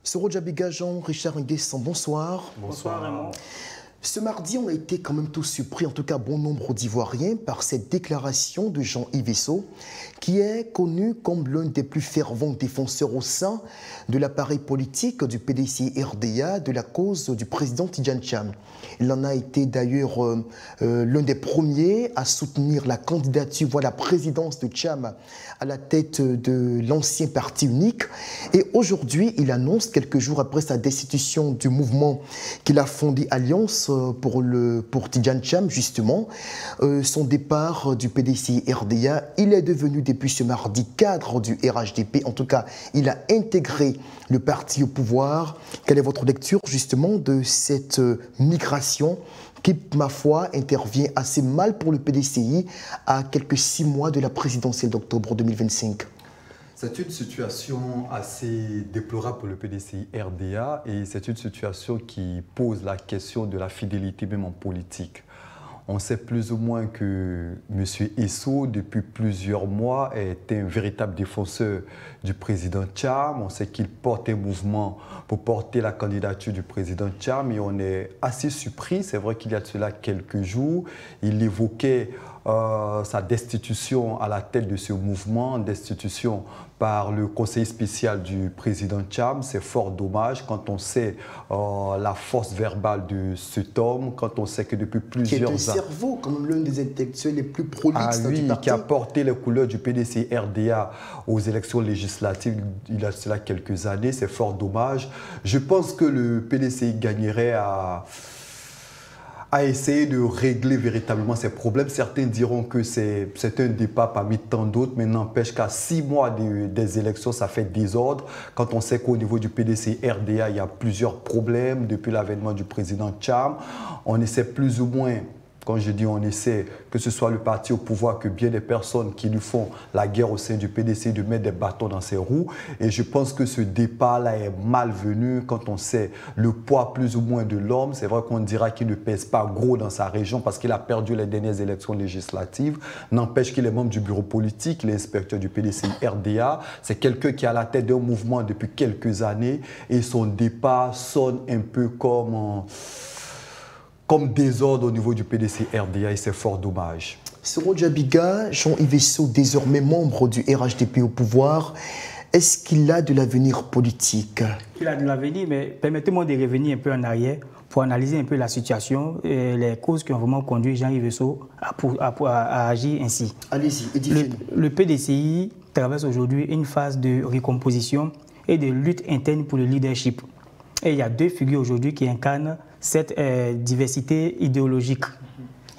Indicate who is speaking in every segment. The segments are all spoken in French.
Speaker 1: Soro Djabiga, Jean-Richard Nguessan, bonsoir.
Speaker 2: Bonsoir Raymond.
Speaker 1: Ce mardi, on a été quand même tous surpris, en tout cas bon nombre d'Ivoiriens, par cette déclaration de Jean-Yves Esso, qui est connu comme l'un des plus fervents défenseurs au sein de l'appareil politique du PDCI-RDA de la cause du président Tidjane Thiam. Il en a été d'ailleurs l'un des premiers à soutenir la candidature, voire la présidence de Thiam à la tête de l'ancien parti unique. Et aujourd'hui, il annonce, quelques jours après sa destitution du mouvement qu'il a fondé Alliance pour Tidjane Thiam, justement, son départ du PDCI-RDA. Il est devenu depuis ce mardi cadre du RHDP. En tout cas, il a intégré le parti au pouvoir. Quelle est votre lecture justement de cette migration qui, ma foi, intervient assez mal pour le PDCI à quelques 6 mois de la présidentielle d'octobre 2025?
Speaker 3: C'est une situation assez déplorable pour le PDCI-RDA et c'est une situation qui pose la question de la fidélité même en politique. On sait plus ou moins que M. Esso, depuis plusieurs mois, est un véritable défenseur du président Thiam. On sait qu'il porte un mouvement pour porter la candidature du président Thiam et on est assez surpris. C'est vrai qu'il y a de cela quelques jours, il évoquait sa destitution à la tête de ce mouvement, destitution par le conseil spécial du président Thiam. C'est fort dommage quand on sait la force verbale de cet homme, quand on sait que depuis plusieurs années...
Speaker 1: Qui est un cerveau, comme l'un des intellectuels les plus prolixes du parti.
Speaker 3: Qui a porté les couleurs du PDCI-RDA aux élections législatives il y a cela quelques années. C'est fort dommage. Je pense que le PDCI gagnerait à essayer de régler véritablement ces problèmes. Certains diront que c'est un départ parmi tant d'autres, mais n'empêche qu'à 6 mois des élections, ça fait désordre. Quand on sait qu'au niveau du PDCI-RDA, il y a plusieurs problèmes depuis l'avènement du président Thiam, on essaie plus ou moins, quand je dis on essaie, que ce soit le parti au pouvoir, que bien des personnes qui lui font la guerre au sein du PDC, de mettre des bâtons dans ses roues. Et je pense que ce départ-là est malvenu quand on sait le poids plus ou moins de l'homme. C'est vrai qu'on dira qu'il ne pèse pas gros dans sa région parce qu'il a perdu les dernières élections législatives. N'empêche qu'il est membre du bureau politique, il est inspecteur du PDCI-RDA. C'est quelqu'un qui est à la tête d'un mouvement depuis quelques années et son départ sonne un peu comme désordre au niveau du PDCI-RDA et c'est fort dommage.
Speaker 1: Soro Djabiga, Jean-Yves Esso, désormais membre du RHDP au pouvoir, est-ce qu'il a de l'avenir politique?
Speaker 2: Il a de l'avenir, mais permettez-moi de revenir un peu en arrière pour analyser un peu la situation et les causes qui ont vraiment conduit Jean-Yves Esso à agir ainsi.
Speaker 1: Allez-y, édifiez-nous.
Speaker 2: Le PDCI traverse aujourd'hui une phase de recomposition et de lutte interne pour le leadership. Et il y a 2 figures aujourd'hui qui incarnent cette diversité idéologique.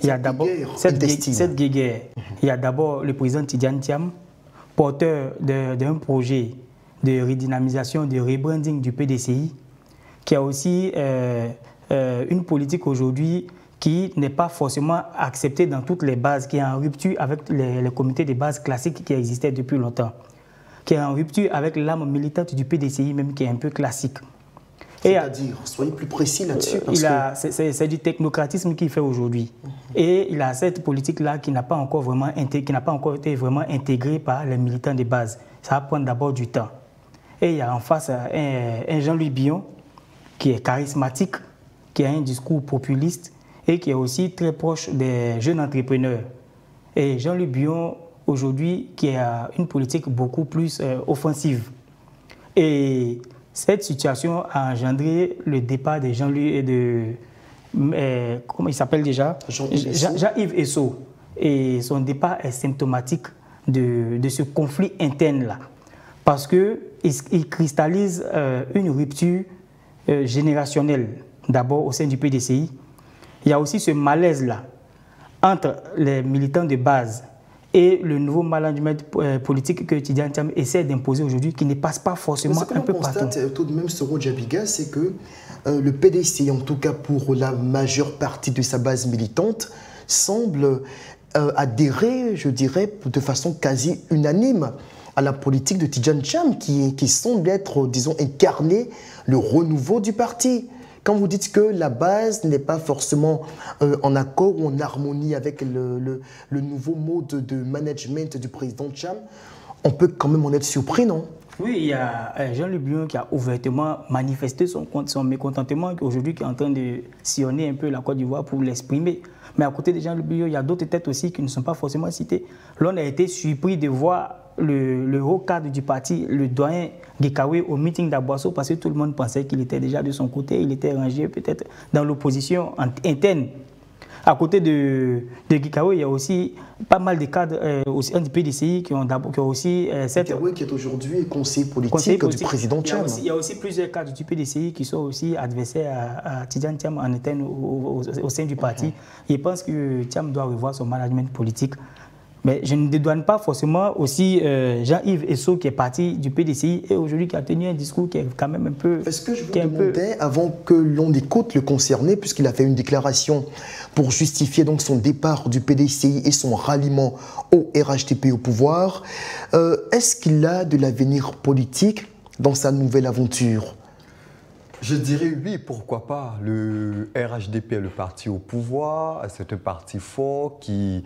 Speaker 2: Il y a d'abord cette guerre. Il y a d'abord le président Tidjane Thiam, porteur d'un projet de redynamisation, de rebranding du PDCI, qui a aussi une politique aujourd'hui qui n'est pas forcément acceptée dans toutes les bases, qui est en rupture avec les comités de base classiques qui existaient depuis longtemps, qui est en rupture avec l'âme militante du PDCI même qui est un peu classique.
Speaker 1: C'est-à-dire, soyez plus précis là-dessus.
Speaker 2: C'est du technocratisme qu'il fait aujourd'hui. Et il a cette politique-là qui n'a pas encore été vraiment intégrée par les militants de base. Ça va prendre d'abord du temps. Et il y a en face un Jean-Louis Billon qui est charismatique, qui a un discours populiste et qui est aussi très proche des jeunes entrepreneurs. Et Jean-Louis Billon, aujourd'hui, qui a une politique beaucoup plus offensive. Et cette situation a engendré le départ de Jean-Louis et de... comment il s'appelle déjà? Jean-Yves Esso. Et son départ est symptomatique de ce conflit interne-là. Parce qu'il cristallise une rupture générationnelle, d'abord au sein du PDCI. Il y a aussi ce malaise-là entre les militants de base et le nouveau management politique que Tidjane Thiam essaie d'imposer aujourd'hui, qui ne passe pas forcément un peu partout. Ce que l'on constate
Speaker 1: tout de même, Soro Djabiga, c'est que le PDC, en tout cas pour la majeure partie de sa base militante, semble adhérer, je dirais, de façon quasi unanime à la politique de Tidjane Thiam, qui semble être, disons, incarner le renouveau du parti. Quand vous dites que la base n'est pas forcément en accord ou en harmonie avec le nouveau mode de management du président Thiam, on peut quand même en être surpris, non?
Speaker 2: Oui, il y a Jean-Luc Bion qui a ouvertement manifesté son mécontentement, aujourd'hui qui est en train de sillonner un peu la Côte d'Ivoire pour l'exprimer. Mais à côté de Jean-Luc Bion, il y a d'autres têtes aussi qui ne sont pas forcément citées. Là, on a été surpris de voir le haut cadre du parti, le doyen Gikawe, au meeting d'Aboisseau, parce que tout le monde pensait qu'il était déjà de son côté, il était rangé peut-être dans l'opposition interne. À côté de Gikawe, il y a aussi pas mal de cadres aussi du PDCI qui ont aussi...
Speaker 1: Gikawe qui est aujourd'hui conseiller politique du président Thiam.
Speaker 2: Il y a aussi plusieurs cadres du PDCI qui sont aussi adversaires à Tidjane Thiam en interne au sein du parti. Je pense que Thiam doit revoir son management politique. Mais je ne dédouane pas forcément aussi Jean-Yves Esso qui est parti du PDCI et aujourd'hui qui a tenu un discours qui est quand même un peu...
Speaker 1: Est-ce que je vous demandais, avant que l'on écoute le concerné, puisqu'il a fait une déclaration pour justifier donc son départ du PDCI et son ralliement au RHDP au pouvoir, est-ce qu'il a de l'avenir politique dans sa nouvelle aventure?
Speaker 3: Je dirais oui, pourquoi pas. Le RHDP est le parti au pouvoir, c'est un parti fort qui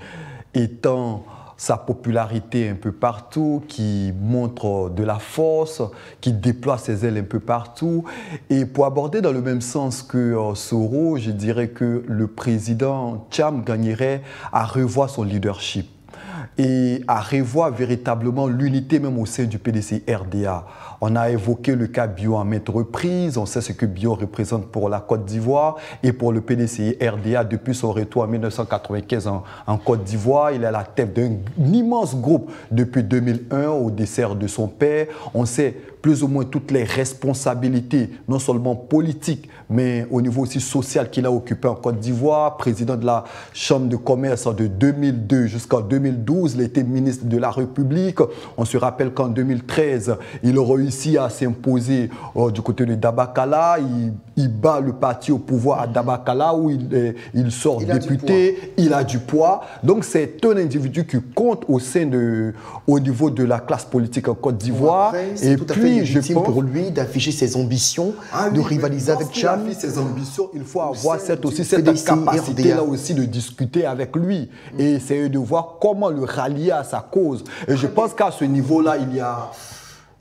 Speaker 3: étend sa popularité un peu partout, qui montre de la force, qui déploie ses ailes un peu partout. Et pour aborder dans le même sens que Soro, je dirais que le président Thiam gagnerait à revoir son leadership et à revoir véritablement l'unité même au sein du PDCI RDA. On a évoqué le cas Bion à maintes reprises, on sait ce que Bion représente pour la Côte d'Ivoire et pour le PDCI RDA depuis son retour en 1995 en Côte d'Ivoire. Il est à la tête d'un immense groupe depuis 2001 au dessert de son père. On sait plus ou moins toutes les responsabilités, non seulement politiques, mais au niveau aussi social qu'il a occupé en Côte d'Ivoire, président de la Chambre de commerce de 2002 jusqu'en 2012, il était ministre de la République. On se rappelle qu'en 2013, il a réussi à s'imposer du côté de Dabakala. Il bat le parti au pouvoir à Dabakala où il sort député, il a du poids. Donc c'est un individu qui compte au niveau de la classe politique en Côte d'Ivoire.
Speaker 1: Et puis, je pense pour lui d'afficher ses ambitions, de rivaliser avec Thiam.
Speaker 3: Ses ambitions, il faut avoir cette capacité-là aussi de discuter avec lui et essayer de voir comment le rallier à sa cause. Et je pense qu'à ce niveau-là,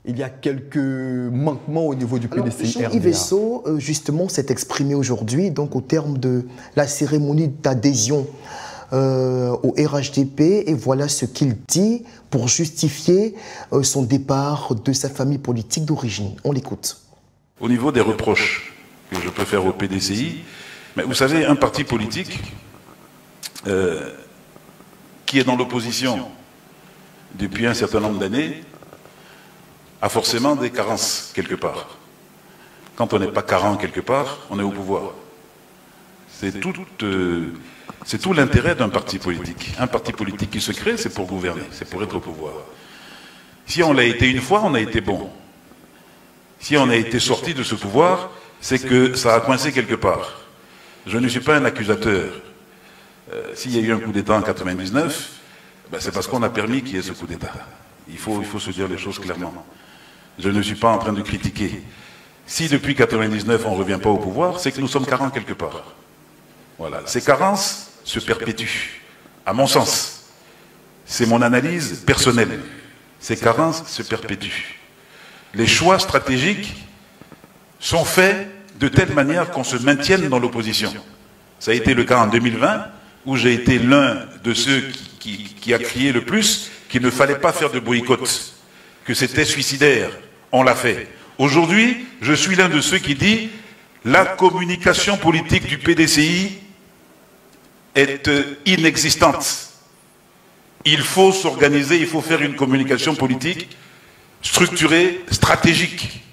Speaker 3: il y a quelques manquements au niveau du PDCI RDA.
Speaker 1: Jean-Yves Esso, justement, s'est exprimé aujourd'hui, donc au terme de la cérémonie d'adhésion au RHDP, et voilà ce qu'il dit pour justifier son départ de sa famille politique d'origine. On l'écoute.
Speaker 4: Au niveau des reproches que je peux faire au PDCI, mais vous savez, un parti politique qui est dans l'opposition depuis un certain nombre d'années a forcément des carences quelque part. Quand on n'est pas carent quelque part, on est au pouvoir. C'est tout l'intérêt d'un parti politique. Un parti politique qui se crée, c'est pour gouverner, c'est pour être au pouvoir. Si on l'a été une fois, on a été bon. Si on a été sorti de ce pouvoir, c'est que ça a coincé quelque part. Je ne suis pas un accusateur. S'il y a eu un coup d'État en 1999, ben c'est parce qu'on a permis qu'il y ait ce coup d'État. Il faut se dire les choses clairement. Je ne suis pas en train de critiquer. Si depuis 1999 on ne revient pas au pouvoir, c'est que nous sommes carents quelque part. Voilà. Ces carences se perpétuent, à mon sens. C'est mon analyse personnelle. Ces carences se perpétuent. Les choix stratégiques sont faits de telle manière qu'on se maintienne dans l'opposition. Ça a été le cas en 2020, où j'ai été l'un de ceux qui a crié le plus qu'il ne fallait pas faire de boycott, que c'était suicidaire. On l'a fait. Aujourd'hui, je suis l'un de ceux qui dit la communication politique du PDCI est inexistante. Il faut s'organiser, il faut faire une communication politique structurée, stratégique.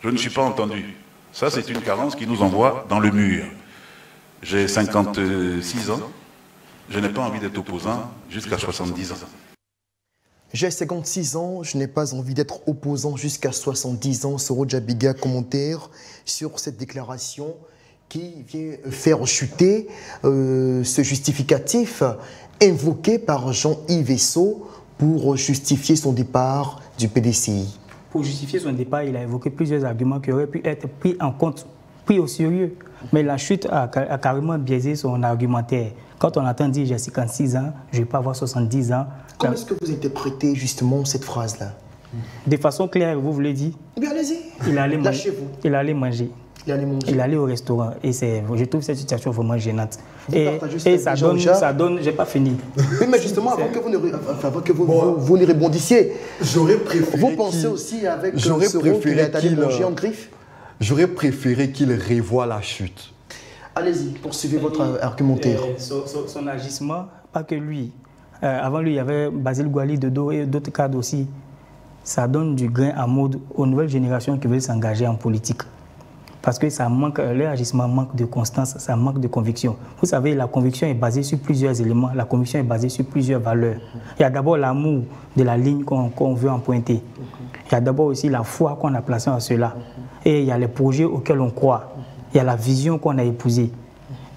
Speaker 4: Je ne suis pas entendu. Ça, c'est une carence qui nous envoie dans le mur. J'ai 56 ans. Je n'ai pas envie d'être opposant jusqu'à 70 ans.
Speaker 1: J'ai 56 ans, je n'ai pas envie d'être opposant jusqu'à 70 ans. Soro Djabiga, commentaire sur cette déclaration qui vient faire chuter ce justificatif invoqué par Jean-Yves Esso pour justifier son départ du PDCI.
Speaker 2: Pour justifier son départ, il a évoqué plusieurs arguments qui auraient pu être pris en compte, pris au sérieux. Mais la chute a carrément biaisé son argumentaire. Quand on entend dire j'ai 56 ans, je ne vais pas avoir 70 ans.
Speaker 1: Comment est-ce que vous interprétez justement cette phrase-là?
Speaker 2: De façon claire, vous voulez dire?
Speaker 1: Bien, allez-y.
Speaker 2: Il allait manger.
Speaker 1: Lâchez-vous.
Speaker 2: Il allait manger. Il allait au restaurant. Et je trouve cette situation vraiment gênante. Et ça donne, j'ai pas fini.
Speaker 1: Oui, mais justement, avant que vous ne rebondissiez,
Speaker 3: j'aurais préféré.
Speaker 1: Vous pensez aussi avec ce rôle qu'il est allé manger en griffe?
Speaker 3: J'aurais préféré qu'il revoie la chute.
Speaker 1: Allez-y, poursuivez votre argumentaire.
Speaker 2: Son agissement, pas que lui. Avant lui, il y avait Basile Gouali de dos et d'autres cadres aussi. Ça donne du grain à moudre aux nouvelles générations qui veulent s'engager en politique. Parce que ça manque, leur agissement manque de constance, ça manque de conviction. Vous savez, la conviction est basée sur plusieurs éléments, la conviction est basée sur plusieurs valeurs. Il y a d'abord l'amour de la ligne qu'on veut emprunter. Il y a d'abord aussi la foi qu'on a placée en cela. Et il y a les projets auxquels on croit. Il y a la vision qu'on a épousée.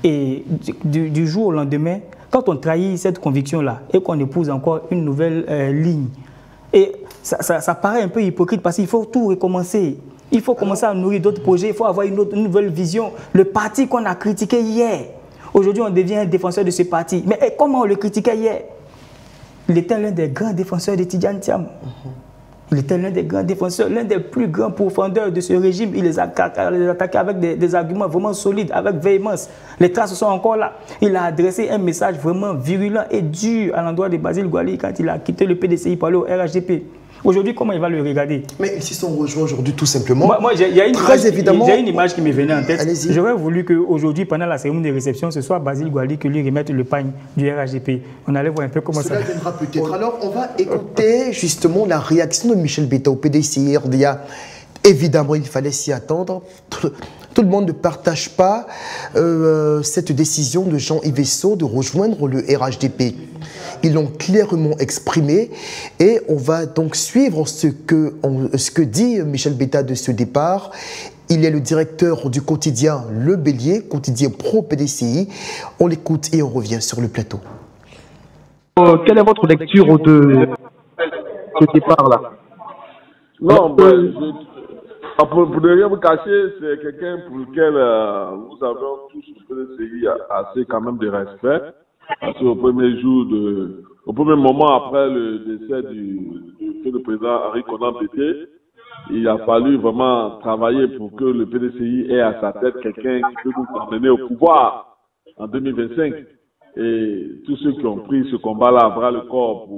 Speaker 2: Et du jour au lendemain, quand on trahit cette conviction-là et qu'on épouse encore une nouvelle ligne, et ça paraît un peu hypocrite parce qu'il faut tout recommencer. Il faut commencer à nourrir d'autres projets, il faut avoir une nouvelle vision. Le parti qu'on a critiqué hier, aujourd'hui on devient un défenseur de ce parti. Mais comment on le critiquait hier? Il était l'un des grands défenseurs de Tidjane Thiam. Il était l'un des grands défenseurs, l'un des plus grands profondeurs de ce régime. Il les attaquait avec des arguments vraiment solides, avec véhémence. Les traces sont encore là. Il a adressé un message vraiment virulent et dur à l'endroit de Basile Gouali quand il a quitté le PDCI pour aller au RHDP. Aujourd'hui, comment il va le regarder?
Speaker 1: Mais ils s'y sont rejoints aujourd'hui tout simplement.
Speaker 2: Moi il y a une image qui me venait en tête. J'aurais voulu qu'aujourd'hui, pendant la cérémonie de réception, ce soit Basile Gouali qui lui remette le pagne du RHDP. On allait voir un peu comment ça...
Speaker 1: Cela viendra peut-être. Alors, on va écouter justement la réaction de Michel Betta au PDCI RDA. Évidemment, il fallait s'y attendre. Tout le monde ne partage pas cette décision de Jean-Yves Esso de rejoindre le RHDP. Ils l'ont clairement exprimé et on va donc suivre ce que dit Michel Betta de ce départ. Il est le directeur du quotidien Le Bélier, quotidien pro-PDCI. On l'écoute et on revient sur le plateau.
Speaker 5: Quelle est votre lecture de ce départ-là?
Speaker 6: Non, pour ne rien vous cacher, c'est quelqu'un pour lequel nous avons tous le PDCI assez quand même de respect. Parce qu'au au premier moment après le décès du président Henri Konan Bété, il a fallu vraiment travailler pour que le PDCI ait à sa tête quelqu'un qui peut nous emmener au pouvoir en 2025. Et tous ceux qui ont pris ce combat-là à bras le corps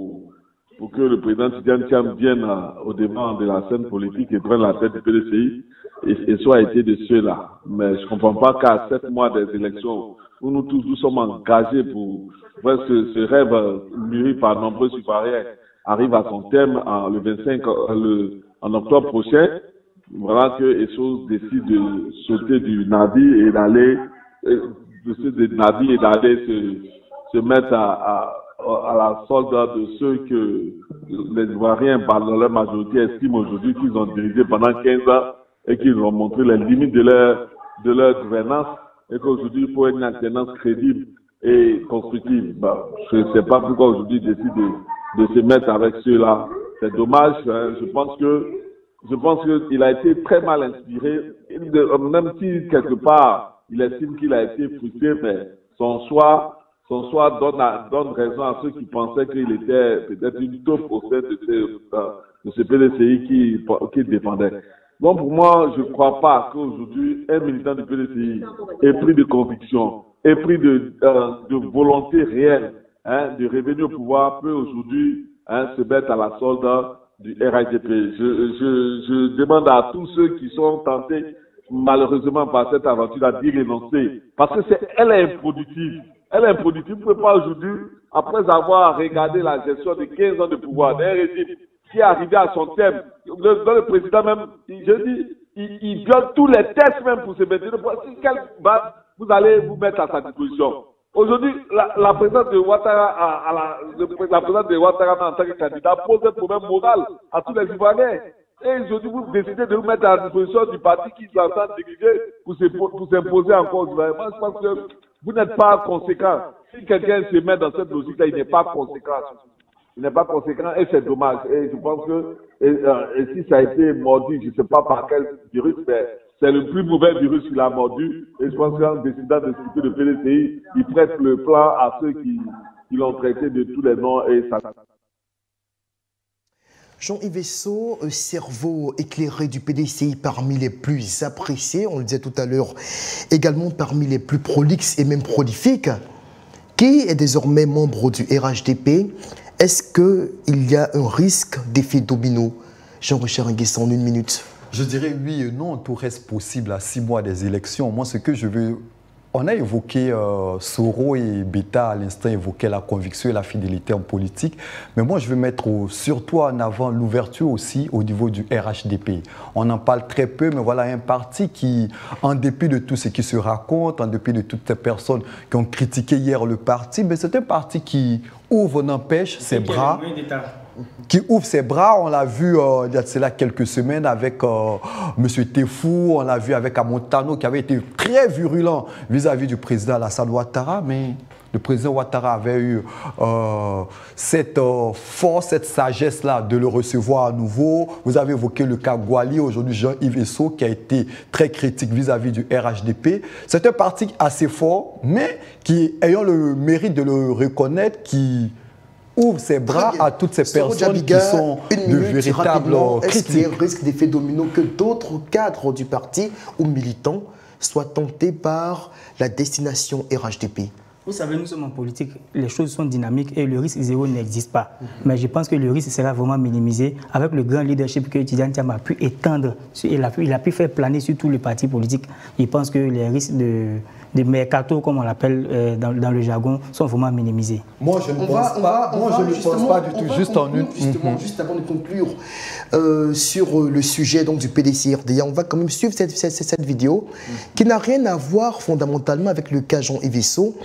Speaker 6: pour que le président Tidjane Thiam vienne au devant de la scène politique et prenne la tête du PDCI, et soit été de ceux-là. Mais je ne comprends pas qu'à 7 mois des élections, où nous tous nous sommes engagés pour voir ce rêve mûri par nombreux citoyens arrive à son terme le 25 en octobre prochain. Voilà que Esso décide de sauter du navire et d'aller se mettre à la solde de ceux que les Ivoiriens, par leur majorité, estiment aujourd'hui qu'ils ont dirigé pendant 15 ans et qu'ils ont montré les limites de leur gouvernance et qu'aujourd'hui, il faut une alternance crédible et constructive. Je ne sais pas pourquoi aujourd'hui ils décident de se mettre avec ceux-là. C'est dommage. Je pense qu'il a été très mal inspiré, même si quelque part il estime qu'il a été frustré, mais son choix donne raison à ceux qui pensaient qu'il était peut-être une taupe au sein de ce PDCI qui défendait. Donc pour moi, je ne crois pas qu'aujourd'hui, un militant du PDCI ait pris de conviction, ait pris de volonté réelle de revenir au pouvoir, peut aujourd'hui se mettre à la solde du RHDP. Je demande à tous ceux qui sont tentés, malheureusement par cette aventure, d'y renoncer, parce que elle est improductive. Elle est improductive. Vous ne pouvez pas aujourd'hui, après avoir regardé la gestion de 15 ans de pouvoir d'un régime qui est arrivé à son terme, le président même, il viole tous les tests même pour se mettre. Quelle base vous allez vous mettre à sa disposition? Aujourd'hui, la présence de Ouattara en tant que candidat pose un problème moral à tous les Ivoiriens. Et aujourd'hui, vous décidez de vous mettre à la disposition du parti qui est en train de diriger pour s'imposer encore aux Ivoiriens. Moi, je pense que vous n'êtes pas conséquent. Si quelqu'un se met dans cette logique-là, il n'est pas conséquent. Il n'est pas conséquent et c'est dommage. Et je pense que et si ça a été mordu, je ne sais pas par quel virus, mais c'est le plus mauvais virus qu'il a mordu. Et je pense qu'en décidant de quitter le PDCI, il prête le plan à ceux qui l'ont traité de tous les noms et ça.
Speaker 1: Jean-Yves Esso, cerveau éclairé du PDCI parmi les plus appréciés, on le disait tout à l'heure, également parmi les plus prolixes et même prolifiques, qui est désormais membre du RHDP. Est-ce qu'il y a un risque d'effet domino? Jean-Richard Nguessan, en 1 minute.
Speaker 3: Je dirais oui et non, tout reste possible à 6 mois des élections. Moi, ce que je veux... On a évoqué Soro et Beta à l'instant, évoquaient la conviction et la fidélité en politique. Mais moi, je veux mettre surtout en avant l'ouverture aussi au niveau du RHDP. On en parle très peu, mais voilà un parti qui, en dépit de tout ce qui se raconte, en dépit de toutes ces personnes qui ont critiqué hier le parti, mais c'est un parti qui ouvre, n'empêche, ses bras. Qui ouvre ses bras, on l'a vu il y a cela quelques semaines avec M. Tefou, on l'a vu avec Amontano qui avait été très virulent vis-à-vis du président Alassane Ouattara, mais le président Ouattara avait eu cette force, cette sagesse-là de le recevoir à nouveau. Vous avez évoqué le cas Gwali, aujourd'hui Jean-Yves Esso qui a été très critique vis-à-vis du RHDP. C'est un parti assez fort, mais qui, ayant le mérite de le reconnaître, qui ouvre ses bras à toutes ces personnes qui sont de véritables critiques.
Speaker 1: Est-ce qu'il y a un risque d'effet domino que d'autres cadres du parti ou militants soient tentés par la destination RHDP?
Speaker 2: Vous savez, nous sommes en politique, les choses sont dynamiques et le risque zéro n'existe pas. Mais je pense que le risque sera vraiment minimisé avec le grand leadership que Tidiane Thiam a pu étendre. Il a pu faire planer sur tous les partis politiques. Je pense que les risques de mercato, comme on l'appelle dans le jargon, sont vraiment minimisés.
Speaker 3: Moi, je ne pense pas du tout. Juste
Speaker 1: avant de conclure sur le sujet donc, du PDCI-RDA, on va quand même suivre cette vidéo qui n'a rien à voir fondamentalement avec le cas Jean-Yves Esso.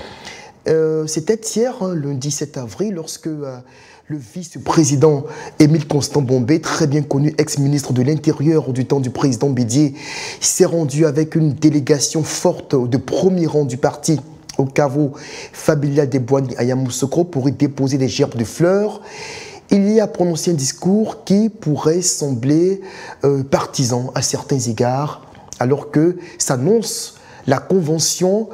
Speaker 1: C'était hier, lundi 7 avril, lorsque le vice-président Émile Constant Bombé, très bien connu ex-ministre de l'Intérieur du temps du président Bédié, s'est rendu avec une délégation forte de premier rang du parti au caveau familial des Boigny à Yamoussoukro pour y déposer des gerbes de fleurs. Il y a prononcé un discours qui pourrait sembler partisan à certains égards, alors que s'annonce la convention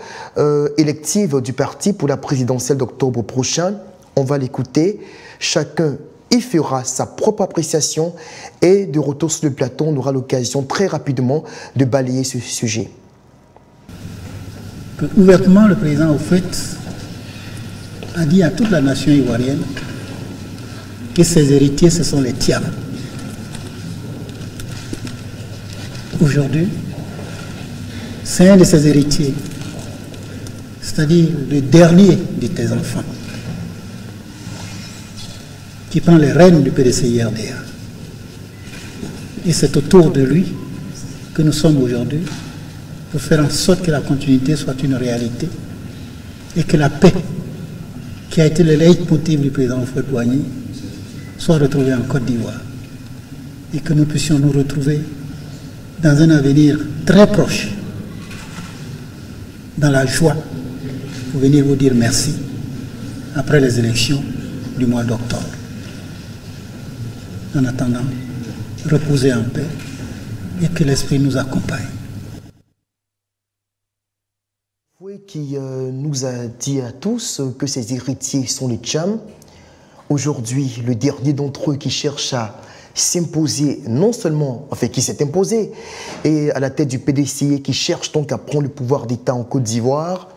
Speaker 1: élective du parti pour la présidentielle d'octobre prochain. On va l'écouter. Chacun y fera sa propre appréciation et de retour sur le plateau, on aura l'occasion très rapidement de balayer ce sujet.
Speaker 7: Ouvertement, le président, au fait, a dit à toute la nation ivoirienne que ses héritiers, ce sont les Thiam. Aujourd'hui, c'est un de ses héritiers, c'est-à-dire le dernier de tes enfants, qui prend les rênes du PDCI-RDA. Et c'est autour de lui que nous sommes aujourd'hui pour faire en sorte que la continuité soit une réalité et que la paix, qui a été le leitmotiv du président Houphouët-Boigny, soit retrouvée en Côte d'Ivoire et que nous puissions nous retrouver dans un avenir très proche, dans la joie, pour venir vous dire merci après les élections du mois d'octobre. En attendant, reposez en paix et que l'Esprit nous accompagne.
Speaker 1: Qui nous a dit à tous que ses héritiers sont les Thiam. Aujourd'hui, le dernier d'entre eux qui cherche à s'imposer, non seulement, enfin qui s'est imposé, et à la tête du PDCI, qui cherche donc à prendre le pouvoir d'État en Côte d'Ivoire,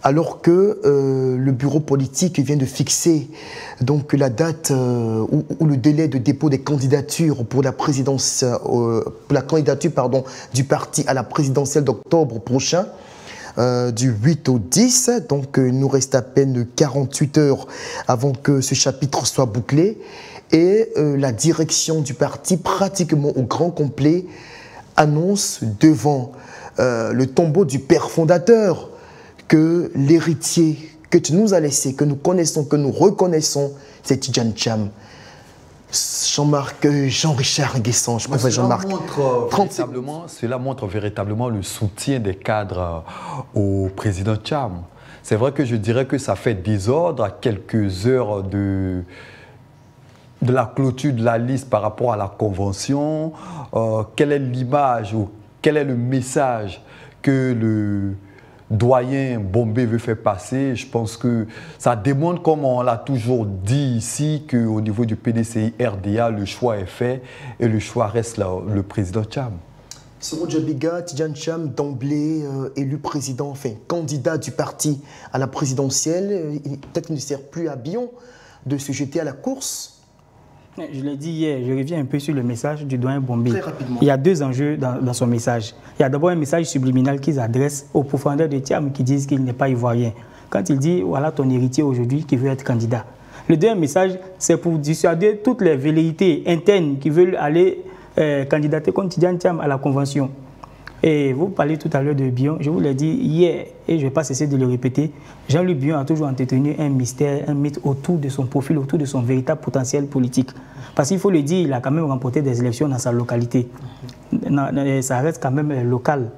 Speaker 1: alors que le bureau politique vient de fixer donc la date ou le délai de dépôt des candidatures pour la présidence, pour la candidature du parti à la présidentielle d'octobre prochain, du 8 au 10. Donc il nous reste à peine 48 heures avant que ce chapitre soit bouclé. Et la direction du parti, pratiquement au grand complet, annonce devant le tombeau du père fondateur que l'héritier que tu nous as laissé, que nous connaissons, que nous reconnaissons, c'est Tidiane Thiam. Jean-Richard Nguessan, je préfère Jean-Marc.
Speaker 3: Cela montre véritablement le soutien des cadres au président Thiam. C'est vrai que je dirais que ça fait désordre à quelques heures de la clôture de la liste par rapport à la convention. Quelle est l'image ou quel est le message que doyen Bombé veut faire passer, je pense que ça démontre, comme on l'a toujours dit ici, qu'au niveau du PDCI RDA, le choix est fait et le choix reste là, le président Cham.
Speaker 1: Soro Djabiga, Tidjane Cham, d'emblée élu président, enfin candidat du parti à la présidentielle, peut-être qu'il ne sert plus à Bion de se jeter à la course.
Speaker 2: Je l'ai dit hier, je reviens un peu sur le message du doyen Bombé.
Speaker 1: Très rapidement.
Speaker 2: Il y a deux enjeux dans son message. Il y a d'abord un message subliminal qu'ils adressent aux profondeurs de Thiam qui disent qu'il n'est pas ivoirien. Quand il dit, voilà ton héritier aujourd'hui qui veut être candidat. Le deuxième message, c'est pour dissuader toutes les velléités internes qui veulent aller candidater contre Tidjane Thiam à la convention. Et vous parlez tout à l'heure de Bion, je vous l'ai dit hier, et je ne vais pas cesser de le répéter, Jean-Luc Bion a toujours entretenu un mystère, un mythe autour de son profil, autour de son véritable potentiel politique. Parce qu'il faut le dire, il a quand même remporté des élections dans sa localité. Ça reste quand même local.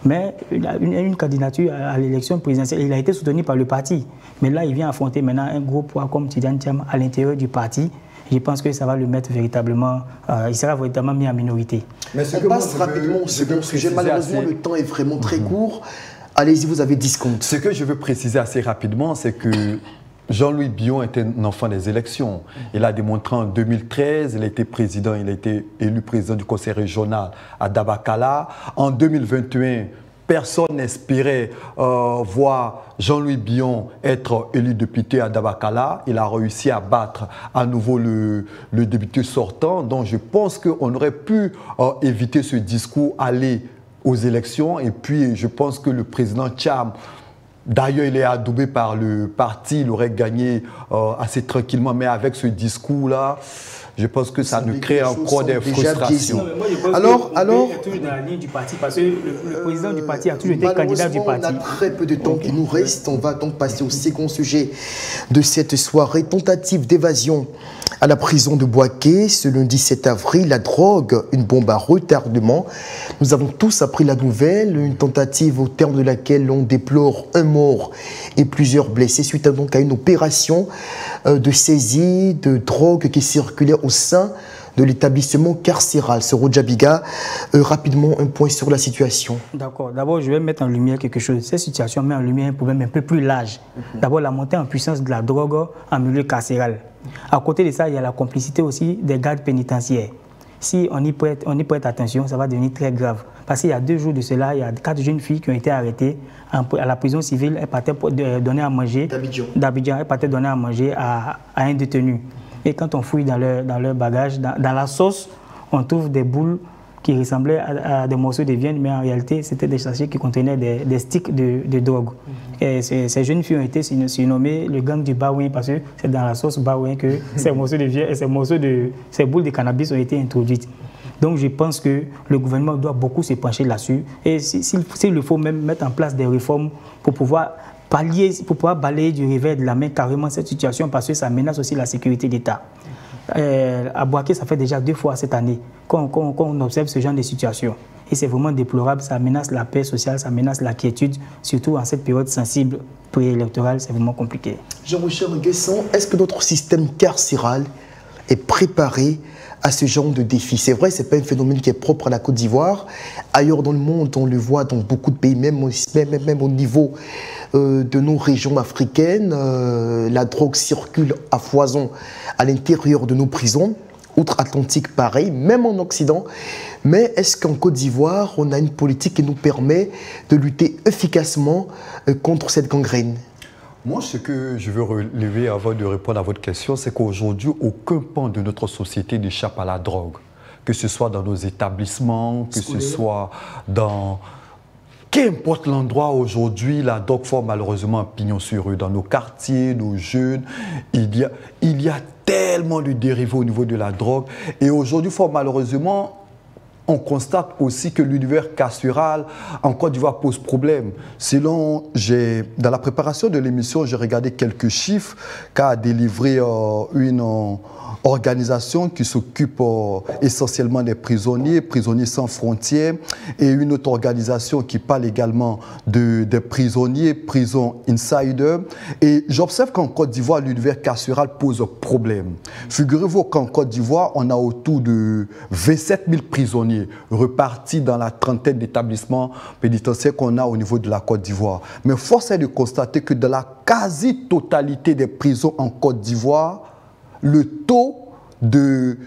Speaker 2: Mais il a une candidature à l'élection présidentielle, il a été soutenu par le parti. Mais là, il vient affronter maintenant un gros poids comme Tidjane Thiam à l'intérieur du parti. Je pense que ça va le mettre véritablement, il sera véritablement mis en minorité.
Speaker 1: Mais on passe rapidement au second sujet. Malheureusement, le temps est vraiment très court. Allez-y, vous avez 10 secondes.
Speaker 3: Ce que je veux préciser assez rapidement, c'est que Jean-Louis Bion était un enfant des élections. Il a démontré en 2013, il a été président, il a été élu président du conseil régional à Dabakala. En 2021, personne n'espérait voir Jean-Louis Bion être élu député à Dabakala. Il a réussi à battre à nouveau le député sortant. Donc je pense qu'on aurait pu éviter ce discours, aller aux élections. Et puis je pense que le président Cham, d'ailleurs il est adoubé par le parti, il aurait gagné assez tranquillement. Mais avec ce discours-là, je pense que ça nous crée encore des frustrations.
Speaker 2: Alors, est toujours dans la ligne du parti parce que le président du parti a toujours été candidat du parti.
Speaker 1: On a très peu de temps qui nous reste. On va donc passer au second sujet de cette soirée. Tentative d'évasion à la prison de Bouaké ce lundi 7 avril. La drogue, une bombe à retardement. Nous avons tous appris la nouvelle. Une tentative au terme de laquelle on déplore un mort et plusieurs blessés suite donc à une opération de saisie de drogue qui circulait au sein de l'établissement carcéral. Soro Djabiga, rapidement un point sur la situation.
Speaker 2: D'accord. D'abord, je vais mettre en lumière quelque chose. Cette situation met en lumière un problème un peu plus large. D'abord, la montée en puissance de la drogue en milieu carcéral. À côté de ça, il y a la complicité aussi des gardes pénitentiaires. Si on y prête attention, ça va devenir très grave. Parce qu'il y a 2 jours de cela, il y a 4 jeunes filles qui ont été arrêtées à la prison civile. Elles partaient donner à manger d'Abidjan. Elles partaient donner à manger à un détenu. Et quand on fouille dans leur bagage, dans la sauce, on trouve des boules qui ressemblaient à des morceaux de viande, mais en réalité, c'était des sachets qui contenaient des sticks de drogue. Et ces jeunes filles ont été surnommées le gang du Baouin parce que c'est dans la sauce Baouin que ces morceaux de viande et ces boules de cannabis ont été introduites. Donc je pense que le gouvernement doit beaucoup se pencher là-dessus. Et s'il le faut même mettre en place des réformes pour pouvoir balayer du revers de la main carrément cette situation parce que ça menace aussi la sécurité d'État. À Bouaké, ça fait déjà 2 fois cette année qu'on observe ce genre de situation. Et c'est vraiment déplorable, ça menace la paix sociale, ça menace la quiétude, surtout en cette période sensible préélectorale, c'est vraiment compliqué.
Speaker 1: Jean-Michel Nguesson, est-ce que notre système carcéral est préparé à ce genre de défi? C'est vrai, ce n'est pas un phénomène qui est propre à la Côte d'Ivoire. Ailleurs dans le monde, on le voit dans beaucoup de pays, même au niveau de nos régions africaines. La drogue circule à foison à l'intérieur de nos prisons. Outre-Atlantique, pareil, même en Occident. Mais est-ce qu'en Côte d'Ivoire, on a une politique qui nous permet de lutter efficacement contre cette gangrène?
Speaker 3: Moi, ce que je veux relever avant de répondre à votre question, c'est qu'aujourd'hui, aucun pan de notre société n'échappe à la drogue. Que ce soit dans nos établissements, que ce soit dans... Qu'importe l'endroit aujourd'hui, la drogue forme malheureusement un pignon sur rue. Dans nos quartiers, nos jeunes, il y a tellement de dérivés au niveau de la drogue. Et aujourd'hui, fort malheureusement, on constate aussi que l'univers carcéral en Côte d'Ivoire pose problème. Dans la préparation de l'émission, j'ai regardé quelques chiffres qu'a délivré une organisation qui s'occupe essentiellement des prisonniers, Prisonniers sans frontières, et une autre organisation qui parle également des prisonniers, Prison Insider. Et j'observe qu'en Côte d'Ivoire, l'univers carcéral pose problème. Figurez-vous qu'en Côte d'Ivoire, on a autour de 27 000 prisonniers. prisonniers repartis dans la trentaine d'établissements pénitentiaires qu'on a au niveau de la Côte d'Ivoire. Mais force est de constater que dans la quasi-totalité des prisons en Côte d'Ivoire, le taux de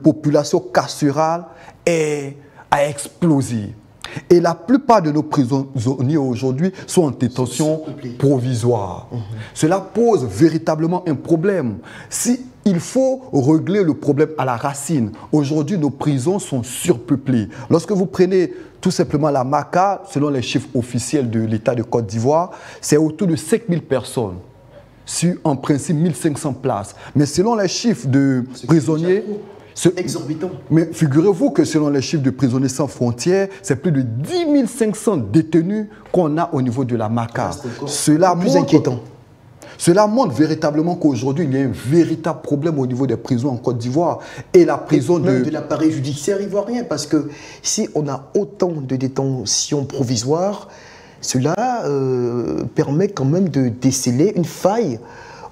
Speaker 3: population carcérale a explosé. Et la plupart de nos prisonniers aujourd'hui sont en détention provisoire. Cela pose véritablement un problème. Il faut régler le problème à la racine. Aujourd'hui, nos prisons sont surpeuplées. Lorsque vous prenez tout simplement la MACA, selon les chiffres officiels de l'État de Côte d'Ivoire, c'est autour de 5000 personnes. Sur, en principe, 1500 places. Mais selon les chiffres de prisonniers...
Speaker 1: C'est exorbitant.
Speaker 3: Mais figurez-vous que selon les chiffres de Prisonniers sans frontières, c'est plus de 10 500 détenus qu'on a au niveau de la MACA. Cela
Speaker 1: plus inquiétant.
Speaker 3: Cela montre véritablement qu'aujourd'hui, il y a un véritable problème au niveau des prisons en Côte d'Ivoire. Et la prison
Speaker 1: de l'appareil judiciaire ivoirien. Parce que si on a autant de détention provisoire, cela permet quand même de déceler une faille